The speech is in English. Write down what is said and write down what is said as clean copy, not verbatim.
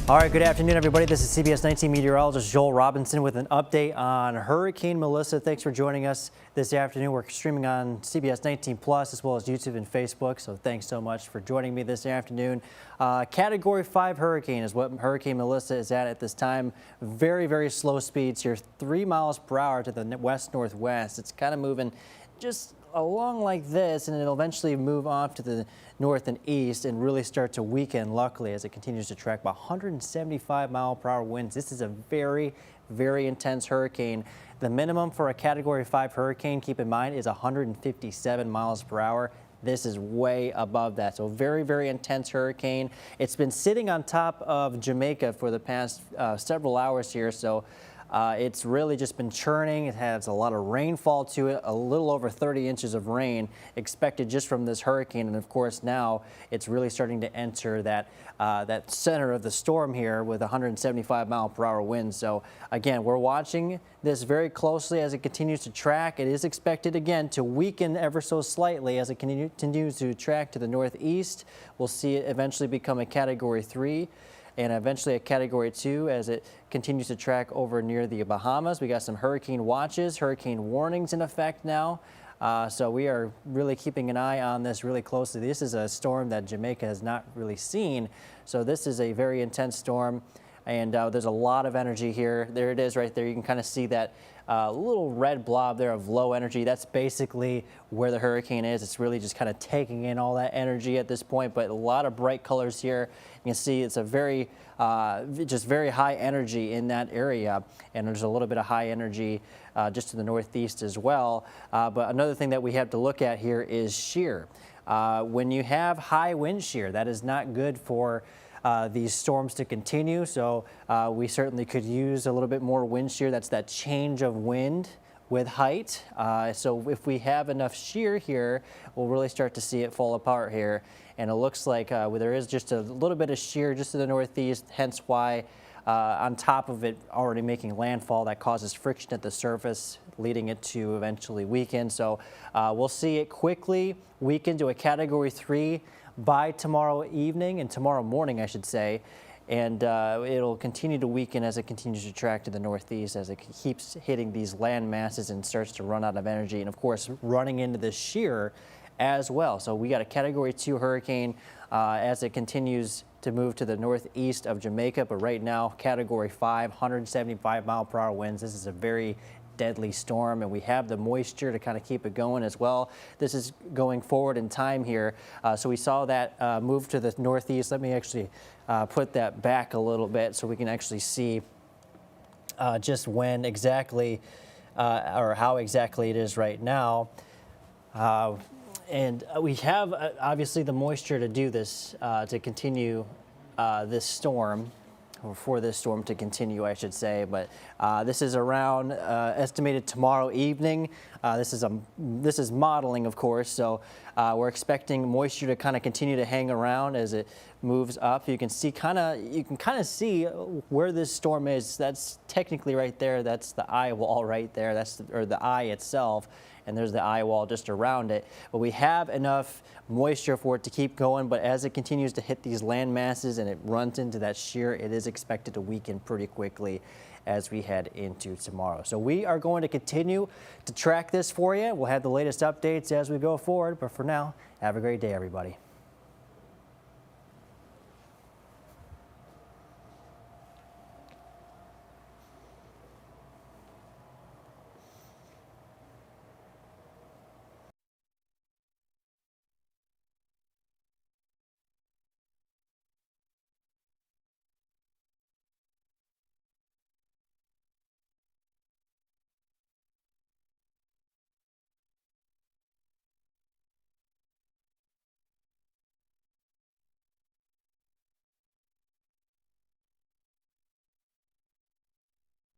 All right, good afternoon, everybody. This is CBS19 Meteorologist Joel Robinson with an update on Hurricane Melissa. Thanks for joining us this afternoon. We're streaming on CBS19 Plus as well as YouTube and Facebook, so thanks so much for joining me this afternoon. Category 5 hurricane is what Hurricane Melissa is at this time. Very, very slow speeds here, 3 miles per hour to the west-northwest. It's kind of moving just along like this, and it'll eventually move off to the north and east and really start to weaken, luckily, as it continues to track by 175-mile-per-hour winds. This is a very, very intense hurricane. The minimum for a Category 5 hurricane, keep in mind, is 157 miles per hour. This is way above that. So very, very intense hurricane. It's been sitting on top of Jamaica for the past several hours here. So it's really just been churning. It has a lot of rainfall to it, a little over 30 inches of rain expected just from this hurricane. And of course, now it's really starting to enter that center of the storm here with 175-mile-per-hour winds. So again, we're watching this very closely as it continues to track. It is expected again to weaken ever so slightly as it continues to track to the northeast. We'll see it eventually become a Category 3. And eventually a Category 2 as it continues to track over near the Bahamas. We got some hurricane watches, hurricane warnings in effect now. So we are really keeping an eye on this really closely. This is a storm that Jamaica has not really seen. So this is a very intense storm. And there's a lot of energy here. There it is right there. You can kind of see that little red blob there of low energy. That's basically where the hurricane is. It's really just kind of taking in all that energy at this point, but a lot of bright colors here. You can see it's a very, just very high energy in that area. And there's a little bit of high energy just to the northeast as well. But another thing that we have to look at here is shear. When you have high wind shear, that is not good for these storms to continue. So we certainly could use a little bit more wind shear. That's that change of wind with height. So if we have enough shear here, we'll really start to see it fall apart here. And it looks like there is just a little bit of shear just to the northeast, hence why on top of it already making landfall, that causes friction at the surface, leading it to eventually weaken. So we'll see it quickly weaken to a Category 3 by tomorrow evening and tomorrow morning, I should say. And it'll continue to weaken as it continues to track to the northeast as it keeps hitting these land masses and starts to run out of energy. And of course, running into the shear as well. So we got a Category 2 hurricane as it continues to move to the northeast of Jamaica. But right now, Category 5, 175-mile-per-hour winds. This is a very deadly storm, and we have the moisture to kind of keep it going as well. This is going forward in time here. So we saw that move to the northeast. Let me actually put that back a little bit so we can actually see just when exactly or how exactly it is right now. And we have obviously the moisture to do this, to continue this storm, or for this storm to continue, I should say. But this is around estimated tomorrow evening. This is modeling, of course, so we're expecting moisture to kind of continue to hang around as it moves up. You can see you can kind of see where this storm is. That's technically right there. That's the eye wall right there. That's the eye itself. And there's the eye wall just around it. But we have enough moisture for it to keep going, but as it continues to hit these land masses and it runs into that shear, it is expected to weaken pretty quickly as we head into tomorrow. So we are going to continue to track this for you. We'll have the latest updates as we go forward, but for now, have a great day, everybody.